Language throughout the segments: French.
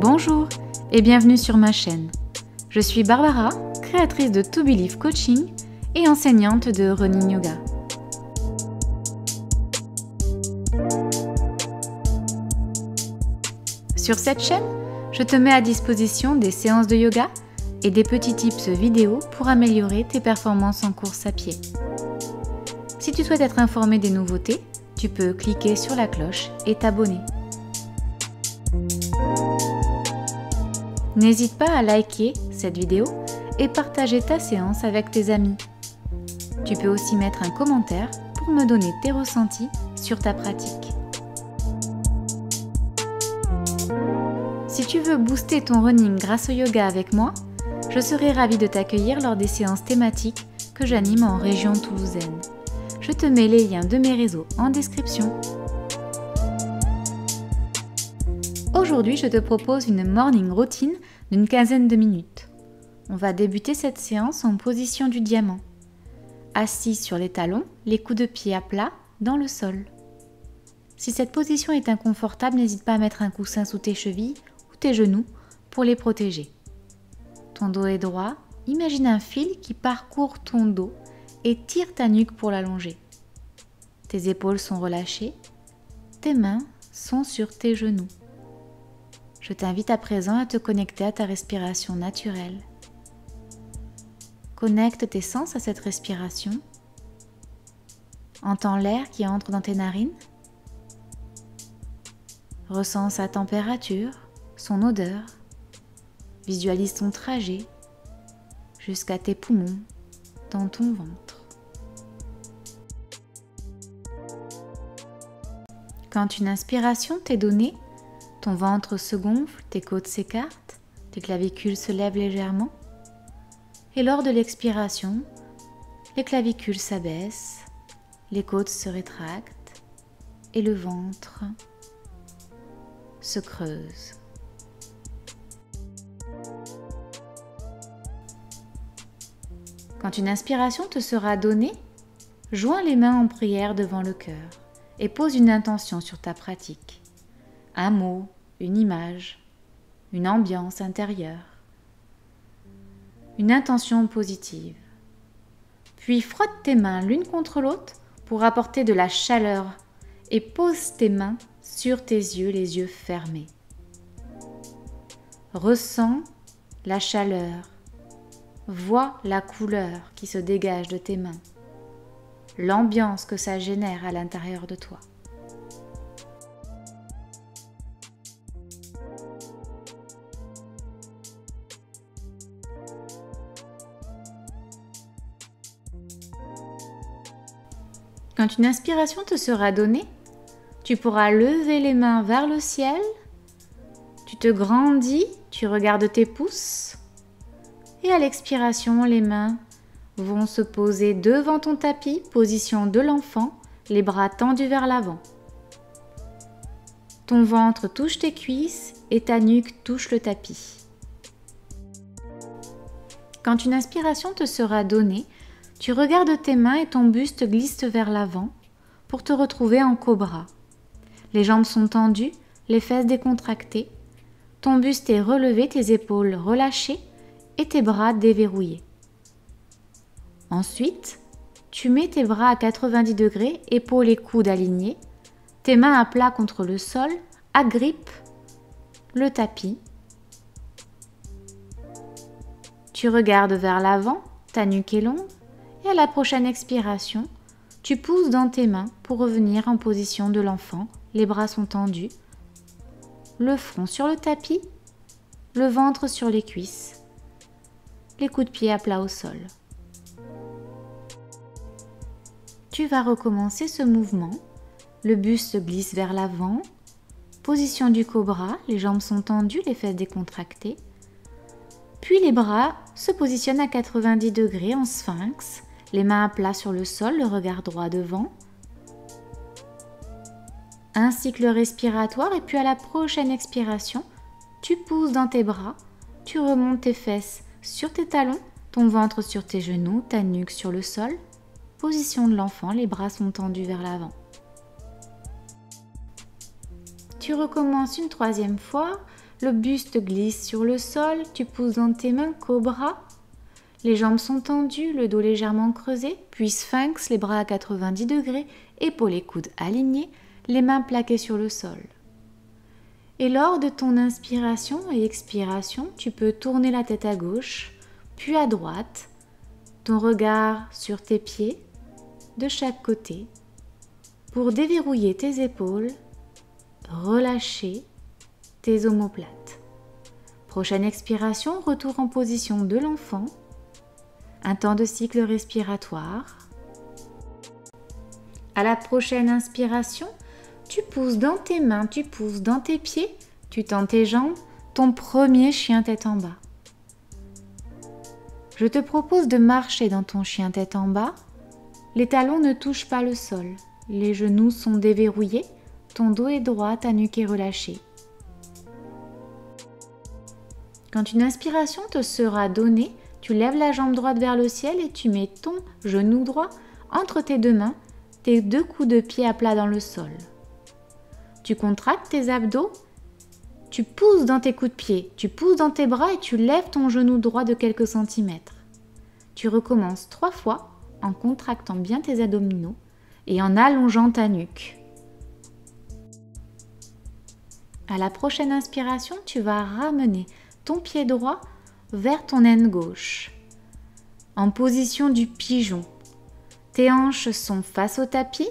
Bonjour et bienvenue sur ma chaîne. Je suis Barbara, créatrice de To Believe Coaching et enseignante de Running Yoga. Sur cette chaîne, je te mets à disposition des séances de yoga et des petits tips vidéo pour améliorer tes performances en course à pied. Si tu souhaites être informé des nouveautés, tu peux cliquer sur la cloche et t'abonner. N'hésite pas à liker cette vidéo et partager ta séance avec tes amis. Tu peux aussi mettre un commentaire pour me donner tes ressentis sur ta pratique. Si tu veux booster ton running grâce au yoga avec moi, je serai ravie de t'accueillir lors des séances thématiques que j'anime en région toulousaine. Je te mets les liens de mes réseaux en description. Aujourd'hui, je te propose une morning routine d'une quinzaine de minutes. On va débuter cette séance en position du diamant. Assis sur les talons, les coups de pied à plat dans le sol. Si cette position est inconfortable, n'hésite pas à mettre un coussin sous tes chevilles ou tes genoux pour les protéger. Ton dos est droit, imagine un fil qui parcourt ton dos et tire ta nuque pour l'allonger. Tes épaules sont relâchées, tes mains sont sur tes genoux. Je t'invite à présent à te connecter à ta respiration naturelle. Connecte tes sens à cette respiration. Entends l'air qui entre dans tes narines. Ressens sa température, son odeur. Visualise ton trajet jusqu'à tes poumons, dans ton ventre. Quand une inspiration t'est donnée, ton ventre se gonfle, tes côtes s'écartent, tes clavicules se lèvent légèrement. Et lors de l'expiration, les clavicules s'abaissent, les côtes se rétractent et le ventre se creuse. Quand une inspiration te sera donnée, joins les mains en prière devant le cœur et pose une intention sur ta pratique. Un mot, une image, une ambiance intérieure. Une intention positive. Puis frotte tes mains l'une contre l'autre pour apporter de la chaleur et pose tes mains sur tes yeux, les yeux fermés. Ressens la chaleur. Vois la couleur qui se dégage de tes mains. L'ambiance que ça génère à l'intérieur de toi. Quand une inspiration te sera donnée, tu pourras lever les mains vers le ciel, tu te grandis, tu regardes tes pouces et à l'expiration, les mains vont se poser devant ton tapis, position de l'enfant, les bras tendus vers l'avant. Ton ventre touche tes cuisses et ta nuque touche le tapis. Quand une inspiration te sera donnée, tu regardes tes mains et ton buste glisse vers l'avant pour te retrouver en cobra. Les jambes sont tendues, les fesses décontractées. Ton buste est relevé, tes épaules relâchées et tes bras déverrouillés. Ensuite, tu mets tes bras à 90 degrés, épaules et coudes alignés. Tes mains à plat contre le sol, agrippent le tapis. Tu regardes vers l'avant, ta nuque est longue. Et à la prochaine expiration, tu pousses dans tes mains pour revenir en position de l'enfant. Les bras sont tendus, le front sur le tapis, le ventre sur les cuisses, les coups de pied à plat au sol. Tu vas recommencer ce mouvement. Le buste se glisse vers l'avant, position du cobra, les jambes sont tendues, les fesses décontractées. Puis les bras se positionnent à 90 degrés en sphinx. Les mains à plat sur le sol, le regard droit devant. Un cycle respiratoire et puis à la prochaine expiration, tu pousses dans tes bras, tu remontes tes fesses sur tes talons, ton ventre sur tes genoux, ta nuque sur le sol. Position de l'enfant, les bras sont tendus vers l'avant. Tu recommences une troisième fois, le buste glisse sur le sol, tu pousses dans tes mains cobra. Les jambes sont tendues, le dos légèrement creusé, puis sphinx, les bras à 90 degrés, épaules et coudes alignés, les mains plaquées sur le sol. Et lors de ton inspiration et expiration, tu peux tourner la tête à gauche, puis à droite, ton regard sur tes pieds, de chaque côté, pour déverrouiller tes épaules, relâcher tes omoplates. Prochaine expiration, retour en position de l'enfant. Un temps de cycle respiratoire. À la prochaine inspiration, tu pousses dans tes mains, tu pousses dans tes pieds, tu tends tes jambes, ton premier chien tête en bas. Je te propose de marcher dans ton chien tête en bas. Les talons ne touchent pas le sol. Les genoux sont déverrouillés, ton dos est droit, ta nuque est relâchée. Quand une inspiration te sera donnée, tu lèves la jambe droite vers le ciel et tu mets ton genou droit entre tes deux mains, tes deux coups de pied à plat dans le sol. Tu contractes tes abdos, tu pousses dans tes coups de pied, tu pousses dans tes bras et tu lèves ton genou droit de quelques centimètres. Tu recommences 3 fois en contractant bien tes abdominaux et en allongeant ta nuque. À la prochaine inspiration, tu vas ramener ton pied droit vers ton aine gauche, en position du pigeon. Tes hanches sont face au tapis,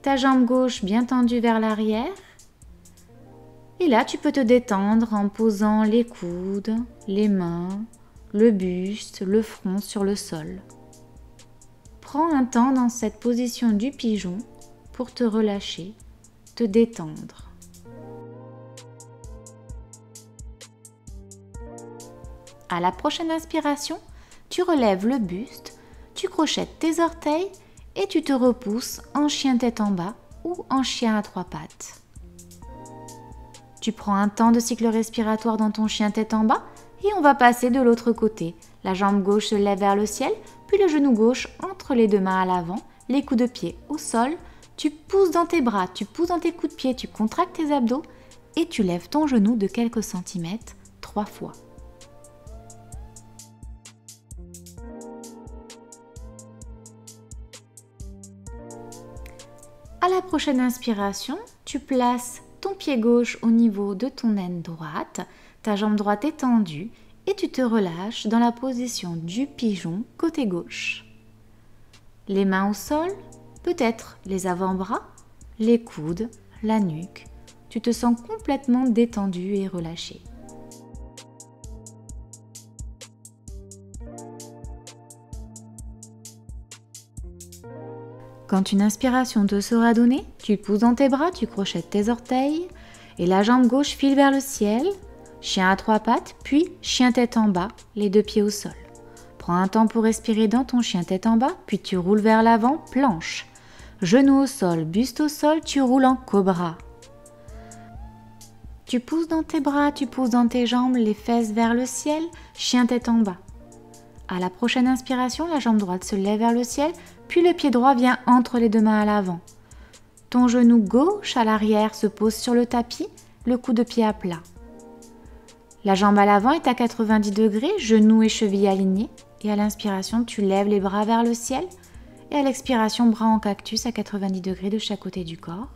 ta jambe gauche bien tendue vers l'arrière. Et là, tu peux te détendre en posant les coudes, les mains, le buste, le front sur le sol. Prends un temps dans cette position du pigeon pour te relâcher, te détendre. À la prochaine inspiration, tu relèves le buste, tu crochettes tes orteils et tu te repousses en chien tête en bas ou en chien à 3 pattes. Tu prends un temps de cycle respiratoire dans ton chien tête en bas et on va passer de l'autre côté. La jambe gauche se lève vers le ciel, puis le genou gauche entre les deux mains à l'avant, les coups de pied au sol. Tu pousses dans tes bras, tu pousses dans tes coups de pied, tu contractes tes abdos et tu lèves ton genou de quelques centimètres 3 fois. À la prochaine inspiration, tu places ton pied gauche au niveau de ton aine droite, ta jambe droite est tendue et tu te relâches dans la position du pigeon côté gauche. Les mains au sol, peut-être les avant-bras, les coudes, la nuque. Tu te sens complètement détendu et relâché. Quand une inspiration te sera donnée, tu pousses dans tes bras, tu crochettes tes orteils et la jambe gauche file vers le ciel, chien à 3 pattes, puis chien tête en bas, les 2 pieds au sol. Prends un temps pour respirer dans ton chien tête en bas, puis tu roules vers l'avant, planche. Genou au sol, buste au sol, tu roules en cobra. Tu pousses dans tes bras, tu pousses dans tes jambes, les fesses vers le ciel, chien tête en bas. À la prochaine inspiration, la jambe droite se lève vers le ciel, puis le pied droit vient entre les deux mains à l'avant. Ton genou gauche à l'arrière se pose sur le tapis, le coup de pied à plat. La jambe à l'avant est à 90 degrés, genoux et chevilles alignés. Et à l'inspiration, tu lèves les bras vers le ciel. Et à l'expiration, bras en cactus à 90 degrés de chaque côté du corps.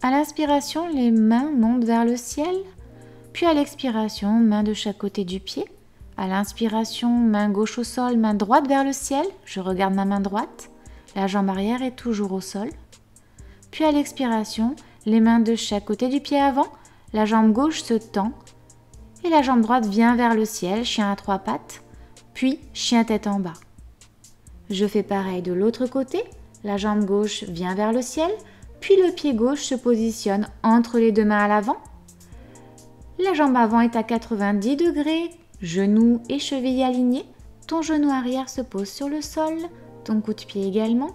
À l'inspiration, les mains montent vers le ciel. Puis à l'expiration, mains de chaque côté du pied. À l'inspiration, main gauche au sol, main droite vers le ciel. Je regarde ma main droite. La jambe arrière est toujours au sol. Puis à l'expiration, les mains de chaque côté du pied avant. La jambe gauche se tend. Et la jambe droite vient vers le ciel, chien à 3 pattes. Puis chien tête en bas. Je fais pareil de l'autre côté. La jambe gauche vient vers le ciel. Puis le pied gauche se positionne entre les deux mains à l'avant. La jambe avant est à 90 degrés. Genoux et chevilles alignés, ton genou arrière se pose sur le sol, ton coup de pied également.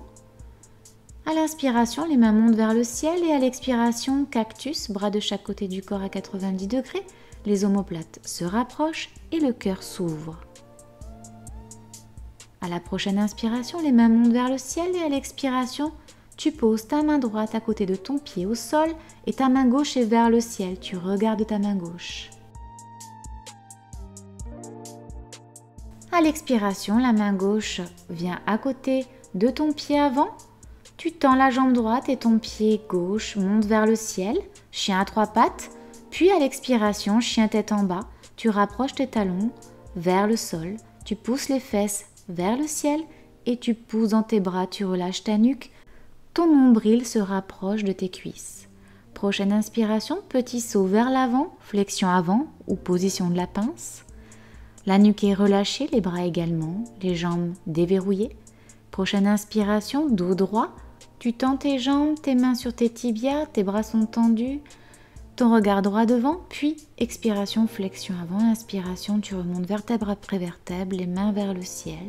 À l'inspiration, les mains montent vers le ciel et à l'expiration, cactus, bras de chaque côté du corps à 90 degrés, les omoplates se rapprochent et le cœur s'ouvre. À la prochaine inspiration, les mains montent vers le ciel et à l'expiration, tu poses ta main droite à côté de ton pied au sol et ta main gauche est vers le ciel. Tu regardes ta main gauche. À l'expiration, la main gauche vient à côté de ton pied avant. Tu tends la jambe droite et ton pied gauche monte vers le ciel, chien à trois pattes. Puis à l'expiration, chien tête en bas, tu rapproches tes talons vers le sol. Tu pousses les fesses vers le ciel et tu pousses dans tes bras, tu relâches ta nuque. Ton nombril se rapproche de tes cuisses. Prochaine inspiration, petit saut vers l'avant, flexion avant ou position de la pince. La nuque est relâchée, les bras également, les jambes déverrouillées. Prochaine inspiration, dos droit. Tu tends tes jambes, tes mains sur tes tibias, tes bras sont tendus. Ton regard droit devant, puis expiration, flexion avant, inspiration, tu remontes vertèbre après vertèbre, les mains vers le ciel.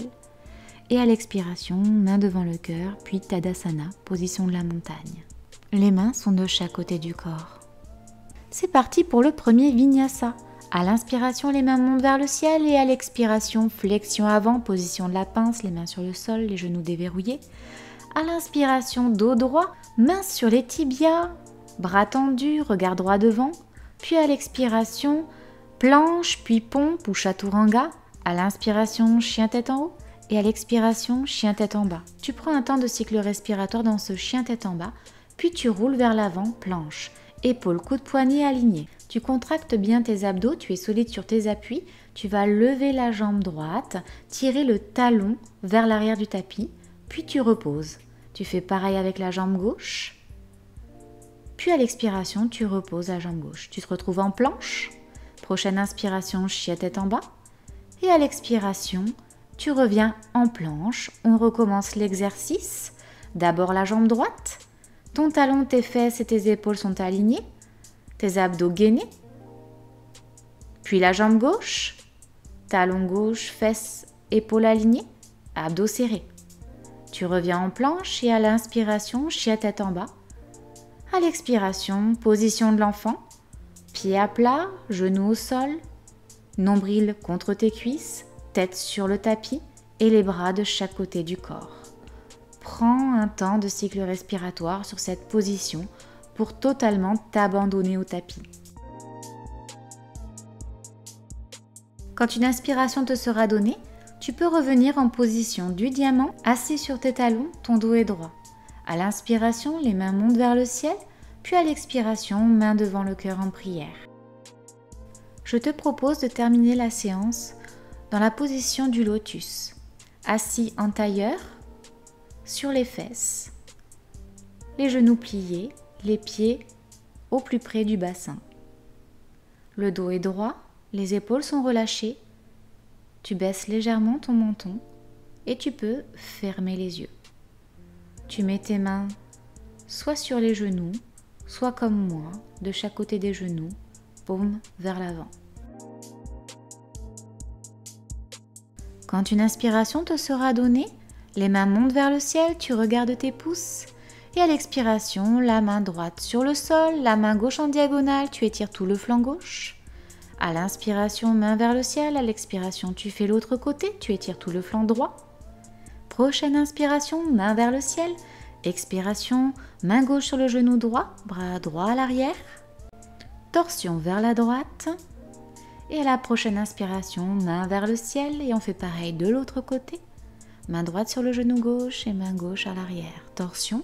Et à l'expiration, main devant le cœur, puis Tadasana, position de la montagne. Les mains sont de chaque côté du corps. C'est parti pour le premier Vinyasa. À l'inspiration, les mains montent vers le ciel et à l'expiration, flexion avant, position de la pince, les mains sur le sol, les genoux déverrouillés. À l'inspiration, dos droit, mains sur les tibias, bras tendus, regard droit devant. Puis à l'expiration, planche, puis pompe ou chaturanga. À l'inspiration, chien tête en haut. Et à l'expiration, chien tête en bas. Tu prends un temps de cycle respiratoire dans ce chien tête en bas, puis tu roules vers l'avant, planche. Épaules, coude, poignet alignés. Tu contractes bien tes abdos, tu es solide sur tes appuis. Tu vas lever la jambe droite, tirer le talon vers l'arrière du tapis, puis tu reposes. Tu fais pareil avec la jambe gauche. Puis à l'expiration, tu reposes la jambe gauche. Tu te retrouves en planche. Prochaine inspiration, chien tête en bas. Et à l'expiration, tu reviens en planche. On recommence l'exercice. D'abord la jambe droite. Ton talon, tes fesses et tes épaules sont alignés. Tes abdos gainés. Puis la jambe gauche. Talon gauche, fesses, épaules alignées. Abdos serrés. Tu reviens en planche et à l'inspiration, chien tête en bas. À l'expiration, position de l'enfant. Pieds à plat, genoux au sol. Nombril contre tes cuisses. Tête sur le tapis et les bras de chaque côté du corps. Prends un temps de cycle respiratoire sur cette position pour totalement t'abandonner au tapis. Quand une inspiration te sera donnée, tu peux revenir en position du diamant, assis sur tes talons, ton dos est droit. À l'inspiration, les mains montent vers le ciel, puis à l'expiration, mains devant le cœur en prière. Je te propose de terminer la séance dans la position du lotus, assis en tailleur, sur les fesses, les genoux pliés, les pieds au plus près du bassin. Le dos est droit, les épaules sont relâchées, tu baisses légèrement ton menton et tu peux fermer les yeux. Tu mets tes mains soit sur les genoux, soit comme moi, de chaque côté des genoux, paume vers l'avant. Quand une inspiration te sera donnée, les mains montent vers le ciel, tu regardes tes pouces. Et à l'expiration, la main droite sur le sol, la main gauche en diagonale, tu étires tout le flanc gauche. À l'inspiration, main vers le ciel, à l'expiration, tu fais l'autre côté, tu étires tout le flanc droit. Prochaine inspiration, main vers le ciel. Expiration, main gauche sur le genou droit, bras droit à l'arrière. Torsion vers la droite. Et à la prochaine inspiration, main vers le ciel et on fait pareil de l'autre côté. Main droite sur le genou gauche et main gauche à l'arrière. Torsion.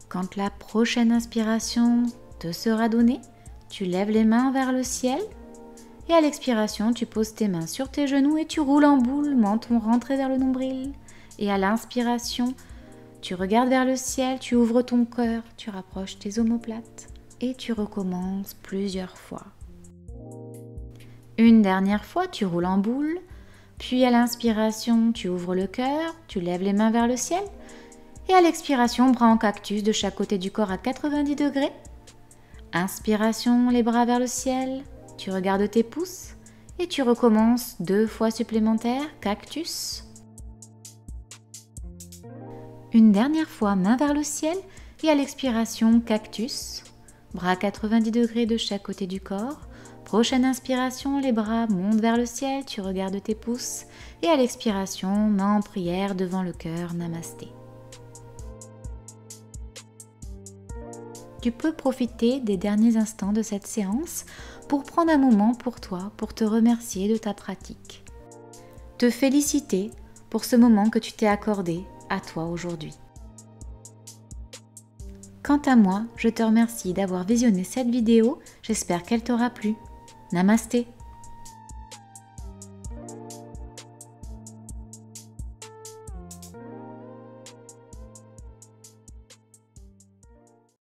Quand la prochaine inspiration te sera donnée, tu lèves les mains vers le ciel. Et à l'expiration, tu poses tes mains sur tes genoux et tu roules en boule, menton rentré vers le nombril. Et à l'inspiration, tu regardes vers le ciel, tu ouvres ton cœur, tu rapproches tes omoplates et tu recommences plusieurs fois. Une dernière fois, tu roules en boule, puis à l'inspiration, tu ouvres le cœur, tu lèves les mains vers le ciel, et à l'expiration, bras en cactus de chaque côté du corps à 90 degrés. Inspiration, les bras vers le ciel, tu regardes tes pouces, et tu recommences 2 fois supplémentaires, cactus. Une dernière fois, main vers le ciel, et à l'expiration, cactus, bras à 90 degrés de chaque côté du corps. Prochaine inspiration, les bras montent vers le ciel, tu regardes tes pouces. Et à l'expiration, main en prière devant le cœur, namasté. tu peux profiter des derniers instants de cette séance pour prendre un moment pour toi, pour te remercier de ta pratique. Te féliciter pour ce moment que tu t'es accordé à toi aujourd'hui. Quant à moi, je te remercie d'avoir visionné cette vidéo, j'espère qu'elle t'aura plu. Namasté!